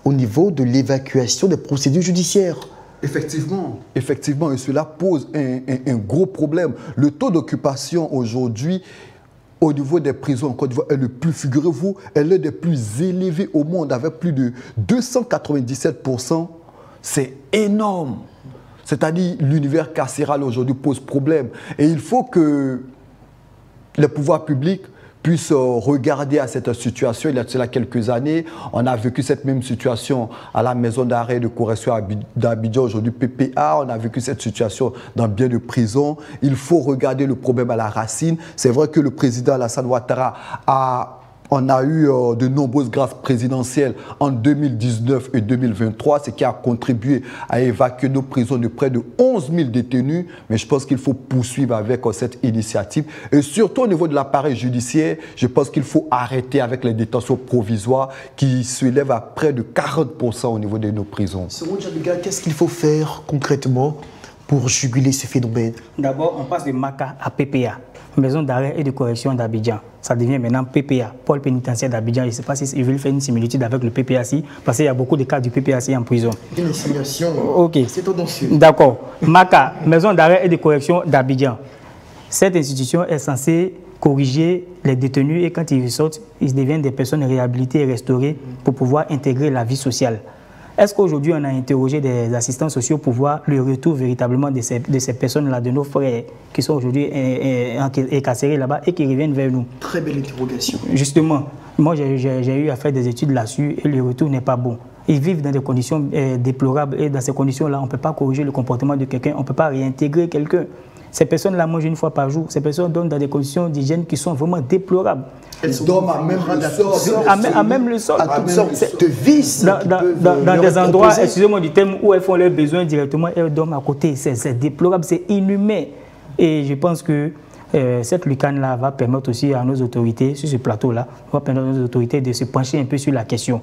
Speaker 1: au niveau de l'évacuation des procédures judiciaires.
Speaker 3: Effectivement, et cela pose un gros problème. Le taux d'occupation aujourd'hui au niveau des prisons en Côte d'Ivoire est le plus, figurez-vous, elle est des plus élevées au monde avec plus de 297%. C'est énorme. C'est-à-dire l'univers carcéral aujourd'hui pose problème. Et il faut que les pouvoirs publics puissent regarder à cette situation. Il y a cela quelques années, on a vécu cette même situation à la maison d'arrêt de correction d'Abidjan, aujourd'hui PPA. On a vécu cette situation dans bien de prisons. Il faut regarder le problème à la racine. C'est vrai que le président Alassane Ouattara on a eu de nombreuses grâces présidentielles en 2019 et 2023, ce qui a contribué à évacuer nos prisons de près de 11 000 détenus. Mais je pense qu'il faut poursuivre avec cette initiative. Et surtout au niveau de l'appareil judiciaire, je pense qu'il faut arrêter avec les détentions provisoires qui s'élèvent à près de 40% au niveau de nos prisons.
Speaker 1: Selon Djabiga, qu'est-ce qu'il faut faire concrètement pour juguler ce phénomène?
Speaker 2: D'abord, on passe de MACA à PPA, Maison d'arrêt et de correction d'Abidjan. Ça devient maintenant PPA, Pôle pénitentiaire d'Abidjan. Je ne sais pas si ils veulent faire une similitude avec le PPAC, parce qu'il y a beaucoup de cas du PPAC en prison.
Speaker 1: Une simulation,
Speaker 2: ok.
Speaker 1: C'est tendancieux.
Speaker 2: D'accord. MACA, Maison d'arrêt et de correction d'Abidjan. Cette institution est censée corriger les détenus et quand ils sortent, ils deviennent des personnes réhabilitées et restaurées pour pouvoir intégrer la vie sociale. Est-ce qu'aujourd'hui, on a interrogé des assistants sociaux pour voir le retour véritablement de ces personnes-là, de nos frères qui sont aujourd'hui incarcérés là-bas et qui reviennent vers nous?
Speaker 1: Très belle interrogation.
Speaker 2: Justement, moi, j'ai eu à faire des études là-dessus et le retour n'est pas bon. Ils vivent dans des conditions déplorables et dans ces conditions-là, on ne peut pas corriger le comportement de quelqu'un, on ne peut pas réintégrer quelqu'un. Ces personnes-là mangent une fois par jour. Ces personnes dorment dans des conditions d'hygiène qui sont vraiment déplorables.
Speaker 3: Elles dorment à même le sol.
Speaker 2: À même le sol.
Speaker 1: À toutes sortes de vices.
Speaker 2: Dans des endroits, excusez-moi du terme, où elles font leurs besoins directement, elles dorment à côté. C'est déplorable, c'est inhumain. Et je pense que cette lucane-là va permettre aussi à nos autorités, sur ce plateau-là, va permettre à nos autorités de se pencher un peu sur la question.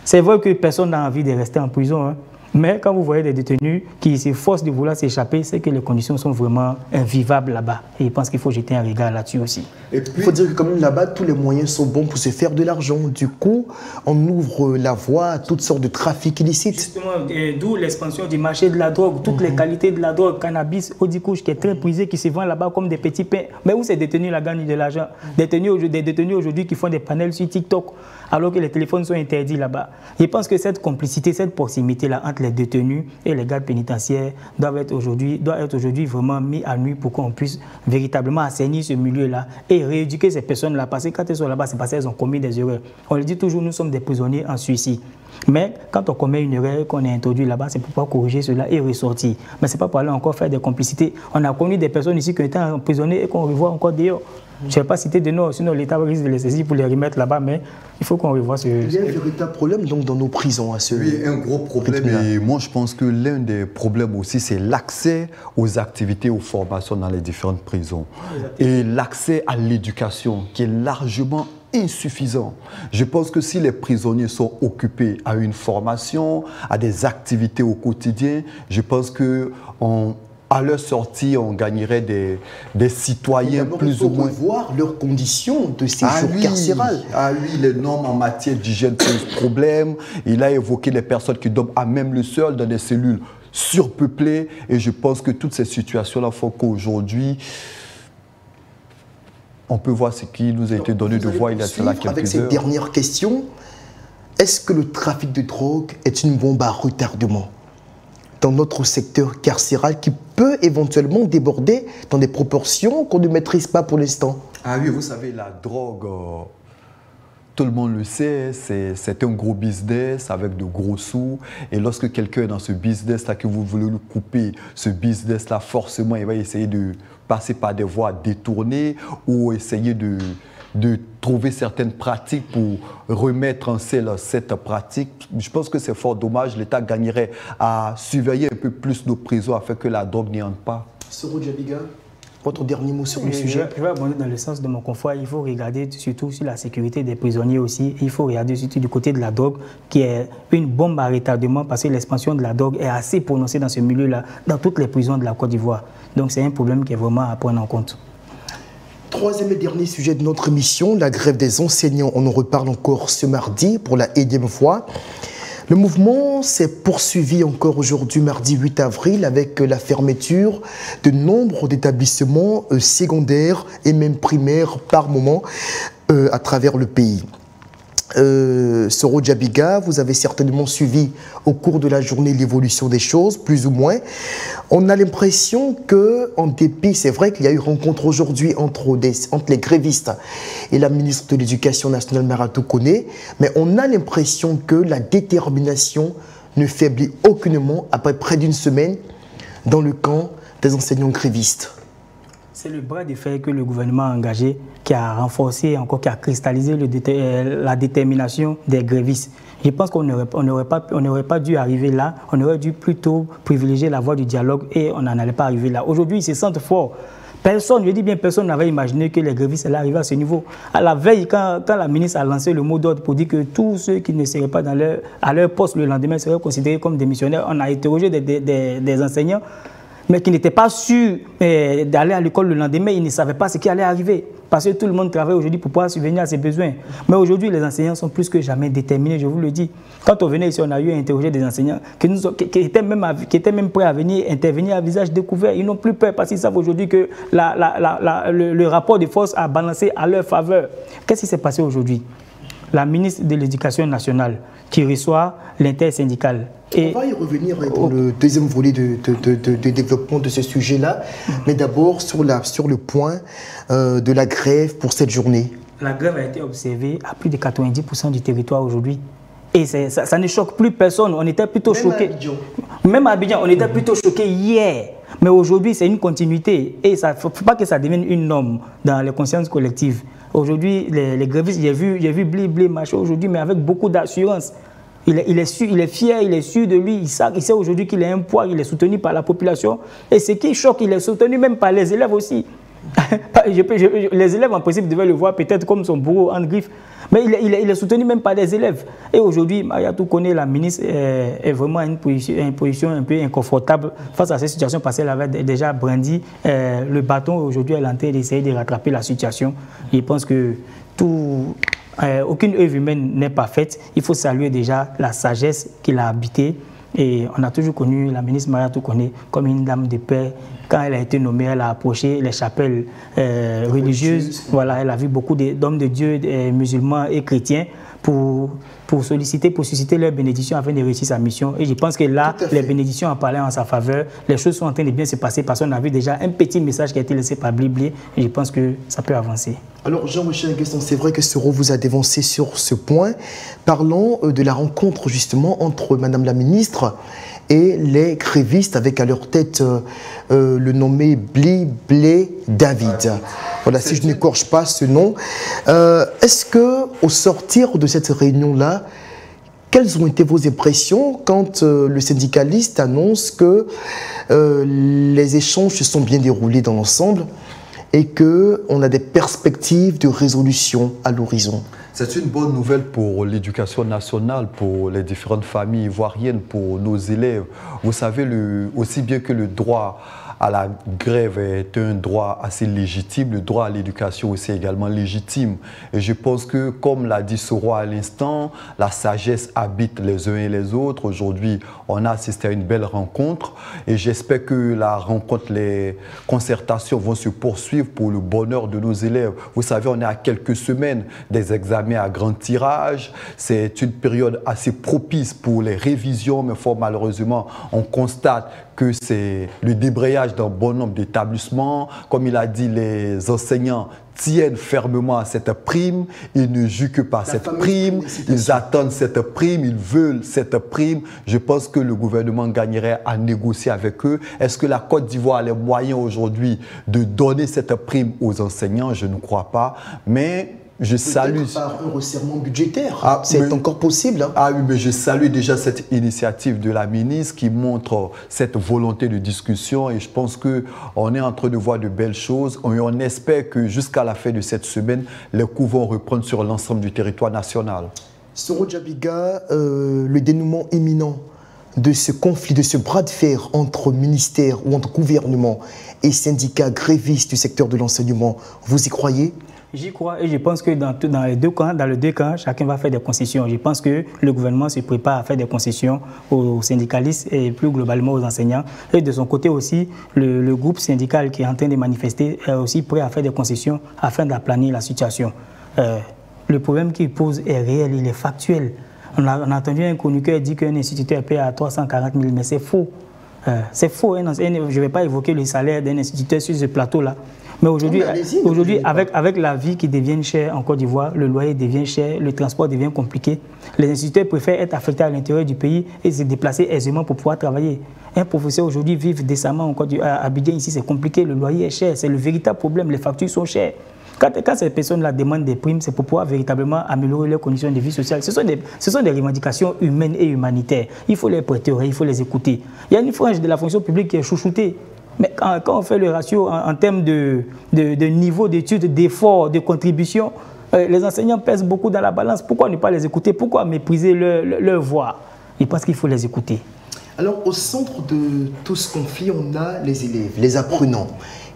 Speaker 2: C'est vrai que personne n'a envie de rester en prison, hein. Mais quand vous voyez des détenus qui s'efforcent de vouloir s'échapper, c'est que les conditions sont vraiment invivables là-bas. Et je pense qu'il faut jeter un regard là-dessus aussi.
Speaker 1: Et puis, il faut dire que comme là-bas, tous les moyens sont bons pour se faire de l'argent. Du coup, on ouvre la voie à toutes sortes de trafics illicites.
Speaker 2: Justement, d'où l'expansion du marché de la drogue, toutes les qualités de la drogue, cannabis, Odikouche, qui est très prisé, qui se vend là-bas comme des petits pains. Mais où ces détenus-là gagnent de l'argent? Des détenus aujourd'hui qui font des panels sur TikTok, alors que les téléphones sont interdits là-bas. Je pense que cette complicité, cette proximité-là entre les détenus et les gardes pénitentiaires doit être aujourd'hui vraiment mis à nu pour qu'on puisse véritablement assainir ce milieu-là et rééduquer ces personnes-là. Parce que quand elles sont là-bas, c'est parce qu'elles ont commis des erreurs. On le dit toujours, nous sommes des prisonniers en suicide. Mais quand on commet une erreur qu'on est introduit là-bas, c'est pour pouvoir corriger cela et ressortir. Mais ce n'est pas pour aller encore faire des complicités. On a connu des personnes ici qui ont été emprisonnées et qu'on revoit encore dehors. Je ne vais pas citer de nom, sinon l'État risque de les saisir pour les remettre là-bas, mais il faut qu'on revoie ce...
Speaker 1: Il y a un véritable problème donc dans nos prisons à ce...
Speaker 3: Oui, un gros problème. Et moi, je pense que l'un des problèmes aussi, c'est l'accès aux activités, aux formations dans les différentes prisons. Et l'accès à l'éducation, qui est largement insuffisant. Je pense que si les prisonniers sont occupés à une formation, à des activités au quotidien, je pense que à leur sortie, on gagnerait des citoyens plus ou moins...
Speaker 1: Il faut revoir leurs conditions de séjour carcéral.
Speaker 3: Ah oui, les normes en matière d'hygiène posent problème. Il a évoqué les personnes qui dorment à même le sol dans des cellules surpeuplée. Et je pense que toutes ces situations-là font qu'aujourd'hui, on peut voir ce qui nous a été donné de voir il y a cela quelques heures.
Speaker 1: Avec cette dernière question, est-ce que le trafic de drogue est une bombe à retardement dans notre secteur carcéral qui peut éventuellement déborder dans des proportions qu'on ne maîtrise pas pour l'instant?
Speaker 3: Ah oui, vous savez, la drogue, tout le monde le sait, c'est un gros business avec de gros sous. Et lorsque quelqu'un est dans ce business-là, que vous voulez lui couper ce business-là, forcément, il va essayer de passer par des voies détournées ou essayer de trouver certaines pratiques pour remettre en selle cette pratique. Je pense que c'est fort dommage. L'État gagnerait à surveiller un peu plus nos prisons afin que la drogue n'y entre pas.
Speaker 1: Soro Djabiga, votre dernier mot sur le sujet?
Speaker 2: Je vais abonder dans le sens de mon confort. Il faut regarder surtout sur la sécurité des prisonniers aussi. Il faut regarder surtout du côté de la drogue, qui est une bombe à retardement parce que l'expansion de la drogue est assez prononcée dans ce milieu-là, dans toutes les prisons de la Côte d'Ivoire. Donc c'est un problème qui est vraiment à prendre en compte.
Speaker 1: Troisième et dernier sujet de notre émission, la grève des enseignants. On en reparle encore ce mardi pour la énième fois. Le mouvement s'est poursuivi encore aujourd'hui, mardi 8 avril, avec la fermeture de nombre d'établissements secondaires et même primaires par moment à travers le pays. Soro Djabiga, vous avez certainement suivi au cours de la journée l'évolution des choses, plus ou moins. On a l'impression que, en dépit, c'est vrai qu'il y a eu rencontre aujourd'hui entre les grévistes et la ministre de l'Éducation nationale, Maratou Koné, mais on a l'impression que la détermination ne faiblit aucunement après près d'une semaine dans le camp des enseignants grévistes.
Speaker 2: C'est le bras de fer que le gouvernement a engagé qui a renforcé, encore qui a cristallisé la détermination des grévistes. Je pense qu'on n'aurait pas dû arriver là, on aurait dû plutôt privilégier la voie du dialogue et on n'en allait pas arriver là. Aujourd'hui, ils se sentent forts. Personne, je dis bien personne n'avait imaginé que les grévistes allaient arriver à ce niveau. À la veille, quand la ministre a lancé le mot d'ordre pour dire que tous ceux qui ne seraient pas à leur poste le lendemain seraient considérés comme démissionnaires, on a interrogé des enseignants mais qui n'étaient pas sûrs d'aller à l'école le lendemain, ils ne savaient pas ce qui allait arriver. Parce que tout le monde travaille aujourd'hui pour pouvoir subvenir à ses besoins. Mais aujourd'hui, les enseignants sont plus que jamais déterminés, je vous le dis. Quand on venait ici, on a eu à interroger des enseignants qui étaient même prêts à venir intervenir à visage découvert. Ils n'ont plus peur parce qu'ils savent aujourd'hui que le rapport de force a balancé à leur faveur. Qu'est-ce qui s'est passé aujourd'hui? La ministre de l'Éducation nationale qui reçoit l'intersyndical.
Speaker 1: On va y revenir dans le deuxième volet de développement de ce sujet-là, mais d'abord sur le point de la grève pour cette journée.
Speaker 2: La grève a été observée à plus de 90% du territoire aujourd'hui. Et ça ne choque plus personne, on était plutôt choqués. Même à Abidjan, on était plutôt choqués hier. Mais aujourd'hui, c'est une continuité. Et il ne faut pas que ça devienne une norme dans les consciences collectives. Aujourd'hui, les grévistes, j'ai vu Blé marcher aujourd'hui, mais avec beaucoup d'assurance. Il est fier, il est sûr de lui, il sait aujourd'hui qu'il a un poids, il est soutenu par la population. Et ce qui choque, il est soutenu même par les élèves aussi. Les élèves, en principe, devaient le voir peut-être comme son bourreau en griffe. Mais il est soutenu même par les élèves. Et aujourd'hui, Maratou Koné, la ministre, est vraiment à une position un peu inconfortable face à cette situation parce qu'elle avait déjà brandi le bâton. Aujourd'hui, elle est en train d'essayer de rattraper la situation. Je pense que aucune œuvre humaine n'est parfaite. Il faut saluer déjà la sagesse qu'il a habitée. Et on a toujours connu la ministre Maratou Koné comme une dame de paix. Quand elle a été nommée, elle a approché les chapelles religieuses. Voilà, elle a vu beaucoup d'hommes de Dieu, musulmans et chrétiens pour susciter leur bénédiction afin de réussir sa mission. Et je pense que là, les bénédictions en parlaient en sa faveur. Les choses sont en train de bien se passer parce qu'on a vu déjà un petit message qui a été laissé par Blé. Et je pense que ça peut avancer.
Speaker 1: Alors, Jean-Michel Nguesson, c'est vrai que Soro vous a dévancé sur ce point. Parlons de la rencontre justement entre Madame la ministre et les grévistes avec à leur tête le nommé Blé David. Voilà, si je n'écorche pas ce nom. Est-ce que, au sortir de cette réunion-là, quelles ont été vos impressions quand le syndicaliste annonce que les échanges se sont bien déroulés dans l'ensemble et qu'on a des perspectives de résolution à l'horizon?
Speaker 3: C'est une bonne nouvelle pour l'éducation nationale, pour les différentes familles ivoiriennes, pour nos élèves. Vous savez aussi bien que le droit à la grève est un droit assez légitime. Le droit à l'éducation aussi est également légitime. Et je pense que, comme l'a dit Soro à l'instant, la sagesse habite les uns et les autres. Aujourd'hui, on a assisté à une belle rencontre et j'espère que la rencontre, les concertations vont se poursuivre pour le bonheur de nos élèves. Vous savez, on est à quelques semaines des examens à grand tirage. C'est une période assez propice pour les révisions, mais fort malheureusement, on constate que c'est le débrayage d'un bon nombre d'établissements. Comme il a dit, les enseignants tiennent fermement à cette prime, ils ne jouent que par cette prime, ils attendent cette prime, ils veulent cette prime. Je pense que le gouvernement gagnerait à négocier avec eux. Est-ce que la Côte d'Ivoire a les moyens aujourd'hui de donner cette prime aux enseignants? Je ne crois pas, mais je salue.
Speaker 1: Par un resserrement budgétaire, c'est encore possible. Hein.
Speaker 3: Ah oui, mais je salue déjà cette initiative de la ministre qui montre cette volonté de discussion et je pense qu'on est en train de voir de belles choses. On espère que jusqu'à la fin de cette semaine, les cours vont reprendre sur l'ensemble du territoire national.
Speaker 1: Soro Djabiga, le dénouement imminent de ce conflit, de ce bras de fer entre ministères ou entre gouvernement et syndicats grévistes du secteur de l'enseignement, vous y croyez?
Speaker 2: J'y crois et je pense que dans les deux camps, chacun va faire des concessions. Je pense que le gouvernement se prépare à faire des concessions aux syndicalistes et plus globalement aux enseignants. Et de son côté aussi, le groupe syndical qui est en train de manifester est aussi prêt à faire des concessions afin d'aplanir la situation. Le problème qu'il pose est réel, il est factuel. On a entendu un chroniqueur dire qu'un instituteur paie à 340 000, mais c'est faux. C'est faux. Je ne vais pas évoquer le salaire d'un instituteur sur ce plateau-là. Mais aujourd'hui, avec la vie qui devient chère en Côte d'Ivoire, le loyer devient cher, le transport devient compliqué. Les instituteurs préfèrent être affectés à l'intérieur du pays et se déplacer aisément pour pouvoir travailler. Un professeur aujourd'hui vivre décemment en Côte d'Ivoire, à Abidjan ici, c'est compliqué, le loyer est cher, c'est le véritable problème, les factures sont chères. Quand ces personnes-là demandent des primes, c'est pour pouvoir véritablement améliorer leurs conditions de vie sociale. Ce sont des revendications humaines et humanitaires. Il faut les prêter, il faut les écouter. Il y a une frange de la fonction publique qui est chouchoutée. Mais quand on fait le ratio en termes de niveau d'études, d'efforts, de contributions, les enseignants pèsent beaucoup dans la balance. Pourquoi ne pas les écouter? Pourquoi mépriser leur voix? Je pense qu'il faut les écouter.
Speaker 1: Alors, au centre de tout ce conflit, on a les élèves, les apprenants,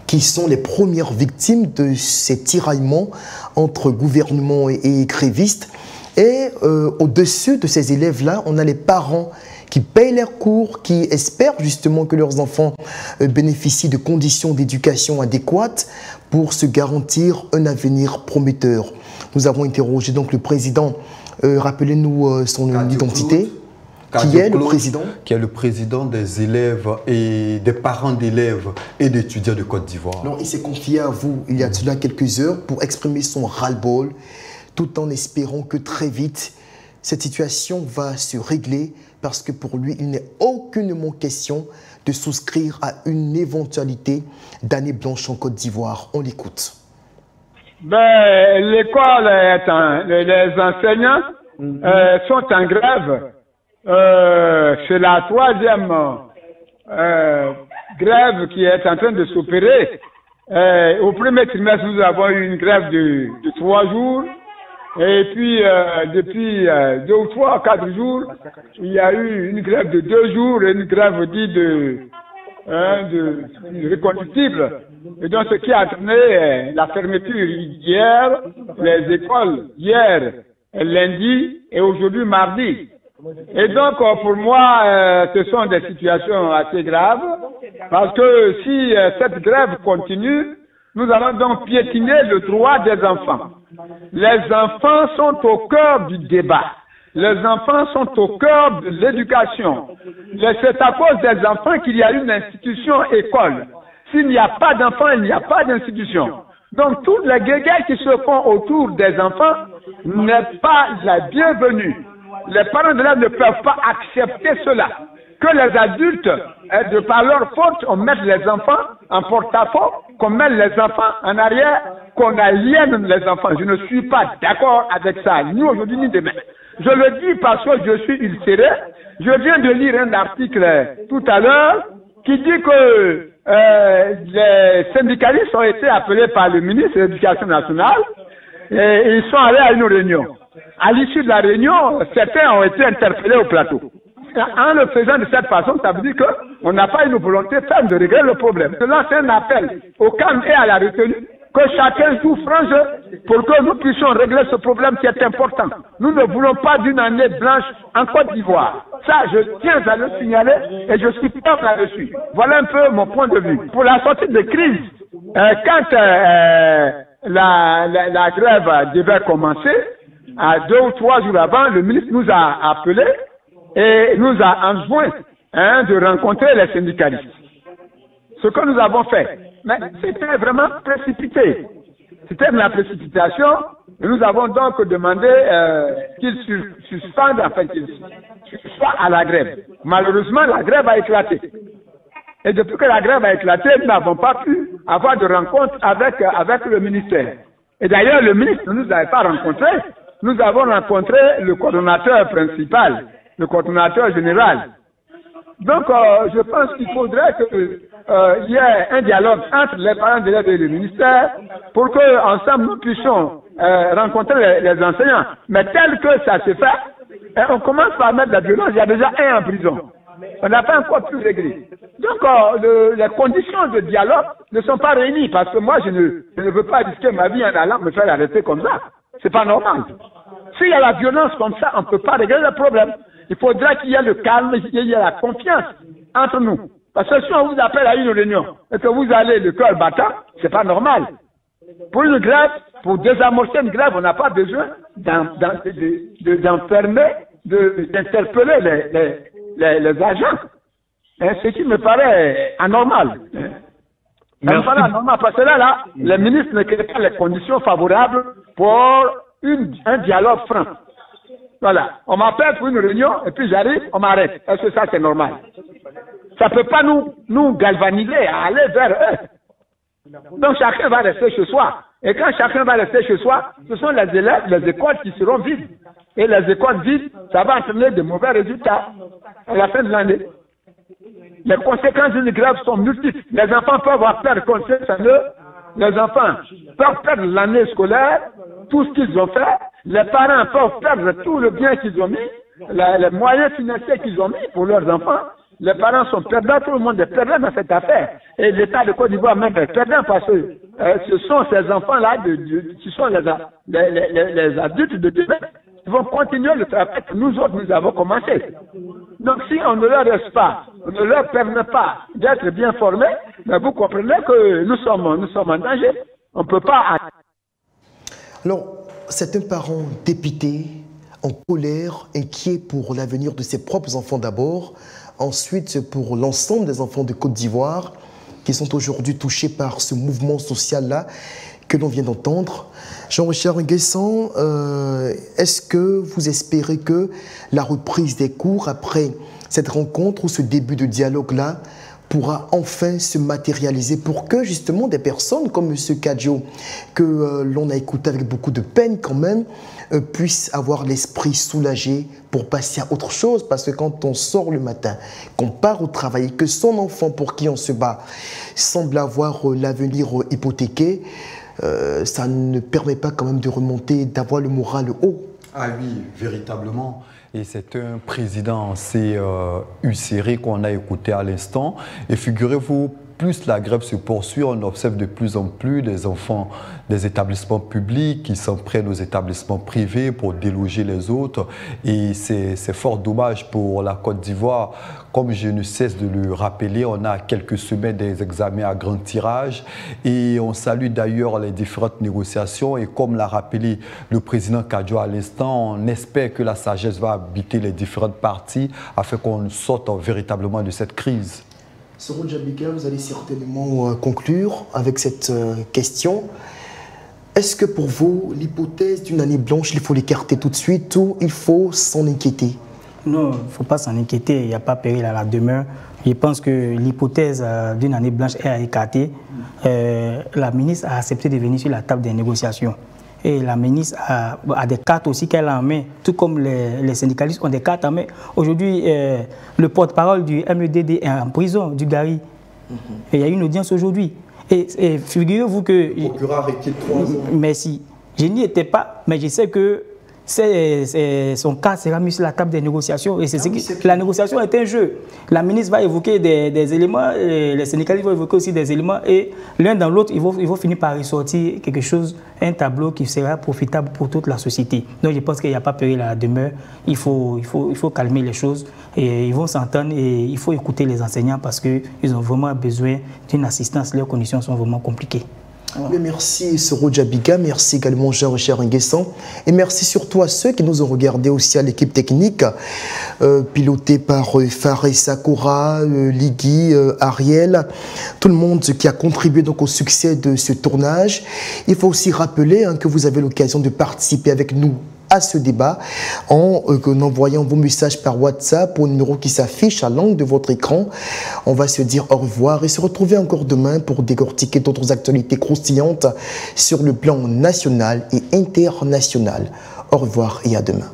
Speaker 1: qui sont les premières victimes de ces tiraillements entre gouvernement et grévistes. Et au-dessus de ces élèves-là, on a les parents qui payent leurs cours, qui espèrent justement que leurs enfants bénéficient de conditions d'éducation adéquates pour se garantir un avenir prometteur. Nous avons interrogé donc le président, rappelez-nous son identité. Qui est le président?
Speaker 3: Qui est le président des élèves et des parents d'élèves et d'étudiants de Côte d'Ivoire.
Speaker 1: Alors, il s'est confié à vous il y a cela quelques heures pour exprimer son ras-le-bol, tout en espérant que très vite, cette situation va se régler parce que pour lui, il n'est aucunement question de souscrire à une éventualité d'année blanche en Côte d'Ivoire. On l'écoute.
Speaker 8: L'école les enseignants sont en grève. C'est la troisième grève qui est en train de s'opérer. Au premier trimestre, nous avons eu une grève de 3 jours. Et puis, depuis 2 ou 3 ou 4 jours, il y a eu une grève de 2 jours et une grève dite de reconductible. Et donc, ce qui a entraîné la fermeture hier, les écoles hier, lundi et aujourd'hui mardi. Et donc, pour moi, ce sont des situations assez graves, parce que si cette grève continue, nous allons donc piétiner le droit des enfants. Les enfants sont au cœur du débat. Les enfants sont au cœur de l'éducation. C'est à cause des enfants qu'il y a une institution école. S'il n'y a pas d'enfants, il n'y a pas d'institution. Donc, toutes les guéguerres qui se font autour des enfants n'est pas la bienvenue. Les parents d'élèves ne peuvent pas accepter cela. Que les adultes, de par leur faute, on mette les enfants en porte-à-faux, qu'on mette les enfants en arrière, qu'on aliène les enfants. Je ne suis pas d'accord avec ça, ni aujourd'hui ni demain. Je le dis parce que je suis ulcéré. Je viens de lire un article tout à l'heure qui dit que les syndicalistes ont été appelés par le ministre de l'Éducation nationale et ils sont allés à une réunion. À l'issue de la réunion, certains ont été interpellés au plateau. en le faisant de cette façon, ça veut dire qu'on n'a pas une volonté ferme de régler le problème. Je lance un appel au calme et à la retenue, que chacun joue franc jeu pour que nous puissions régler ce problème qui est important. Nous ne voulons pas d'une année blanche en Côte d'Ivoire. Ça, je tiens à le signaler et je suis ferme là-dessus. Voilà un peu mon point de vue. Pour la sortie de crise, quand la grève devait commencer, à 2 ou 3 jours avant, le ministre nous a appelés et nous a enjoint de rencontrer les syndicalistes. Ce que nous avons fait. Mais c'était vraiment précipité. C'était de la précipitation. Et nous avons donc demandé qu'ils suspendent, enfin qu'ils soient à la grève. Malheureusement, la grève a éclaté. Et depuis que la grève a éclaté, nous n'avons pas pu avoir de rencontre avec le ministère. Et d'ailleurs, le ministre ne nous avait pas rencontrés. Nous avons rencontré le coordonnateur principal, le coordonnateur général. Donc, je pense qu'il faudrait qu'il y ait un dialogue entre les parents d'élèves et le ministère pour qu'ensemble nous puissions rencontrer les enseignants. Mais tel que ça se fait, on commence par mettre la violence. Il y a déjà un en prison. On n'a pas encore pu régler. Donc, les conditions de dialogue ne sont pas réunies parce que moi, je ne veux pas risquer ma vie en allant me faire arrêter comme ça. C'est pas normal. S'il y a la violence comme ça, on ne peut pas régler le problème. Il faudra qu'il y ait le calme, qu'il y ait la confiance entre nous. Parce que si on vous appelle à une réunion et que vous allez le cœur battant, c'est pas normal. Pour une grève, pour désamorcer une grève, on n'a pas besoin d'enfermer, d'interpeller les agents. Ce qui me paraît anormal. Ça me paraît anormal parce que là, les ministres ne créent pas les conditions favorables pour un dialogue franc. Voilà. On m'appelle pour une réunion et puis j'arrive, on m'arrête. Est-ce que ça c'est normal? Ça ne peut pas nous galvaniser à aller vers eux. Donc chacun va rester chez soi. Et quand chacun va rester chez soi, ce sont les élèves, les écoles qui seront vides. Et les écoles vides, ça va entraîner de mauvais résultats à la fin de l'année. Les conséquences d'une grève sont multiples. Les enfants peuvent avoir perdre conscience en eux. Les enfants peuvent perdre l'année scolaire, tout ce qu'ils ont fait. Les parents peuvent perdre tout le bien qu'ils ont mis, les moyens financiers qu'ils ont mis pour leurs enfants. Les parents sont perdants, tout le monde est perdant dans cette affaire. Et l'État de Côte d'Ivoire même est perdant parce que ce sont ces enfants-là, qui sont les adultes de demain, qui vont continuer le travail que nous autres, nous avons commencé. Donc si on ne leur laisse pas, on ne leur permet pas d'être bien formés, ben vous comprenez que nous sommes en danger. On ne peut pas...
Speaker 1: Alors, certains parents dépités, en colère, inquiets pour l'avenir de ses propres enfants d'abord, ensuite pour l'ensemble des enfants de Côte d'Ivoire qui sont aujourd'hui touchés par ce mouvement social-là que l'on vient d'entendre. Jean-Richard Nguessan, est-ce que vous espérez que la reprise des cours après cette rencontre ou ce début de dialogue-là pourra enfin se matérialiser pour que justement des personnes comme M. Kadjo, que l'on a écouté avec beaucoup de peine quand même, puissent avoir l'esprit soulagé pour passer à autre chose? Parce que quand on sort le matin, qu'on part au travail, que son enfant pour qui on se bat semble avoir l'avenir hypothéqué, ça ne permet pas quand même de remonter, d'avoir le moral haut.
Speaker 3: Ah oui, véritablement. Et c'est un président assez uséré qu'on a écouté à l'instant. Et figurez-vous, plus la grève se poursuit, on observe de plus en plus des enfants des établissements publics qui s'en prennent aux établissements privés pour déloger les autres. Et c'est fort dommage pour la Côte d'Ivoire. Comme je ne cesse de le rappeler, on a quelques semaines des examens à grand tirage et on salue d'ailleurs les différentes négociations. Et comme l'a rappelé le président Kadjo à l'instant, on espère que la sagesse va habiter les différentes parties afin qu'on sorte véritablement de cette crise.
Speaker 1: Soro Djabika, vous allez certainement conclure avec cette question. Est-ce que pour vous, l'hypothèse d'une année blanche, il faut l'écarter tout de suite ou il faut s'en inquiéter?
Speaker 2: Non, il ne faut pas s'en inquiéter, il n'y a pas péril à la demeure. Je pense que l'hypothèse d'une année blanche est à écarter. La ministre a accepté de venir sur la table des négociations. Et la ministre a des cartes aussi qu'elle a en main, tout comme les syndicalistes ont des cartes en main. Aujourd'hui, le porte-parole du MEDD est en prison, du Gary. Et il y a une audience aujourd'hui. Et figurez-vous que...
Speaker 3: Le procureur a arrêté 3 ans.
Speaker 2: Merci. Je n'y étais pas, mais je sais que son cas sera mis sur la table des négociations. Et la négociation est un jeu. La ministre va évoquer des éléments, les syndicalistes vont évoquer aussi des éléments, et l'un dans l'autre, ils vont finir par ressortir quelque chose, un tableau qui sera profitable pour toute la société. Donc je pense qu'il n'y a pas péril à la demeure. Il faut calmer les choses, et ils vont s'entendre, et il faut écouter les enseignants parce qu'ils ont vraiment besoin d'une assistance. Leurs conditions sont vraiment compliquées.
Speaker 1: Bien, merci Soro Djabiga, merci également Jean-Richard Nguessan, et merci surtout à ceux qui nous ont regardés, aussi à l'équipe technique pilotée par Farid Sakura, Ligui, Ariel, tout le monde qui a contribué donc au succès de ce tournage. Il faut aussi rappeler que vous avez l'occasion de participer avec nous à ce débat en envoyant vos messages par WhatsApp au numéro qui s'affiche à l'angle de votre écran. On va se dire au revoir et se retrouver encore demain pour décortiquer d'autres actualités croustillantes sur le plan national et international. Au revoir et à demain.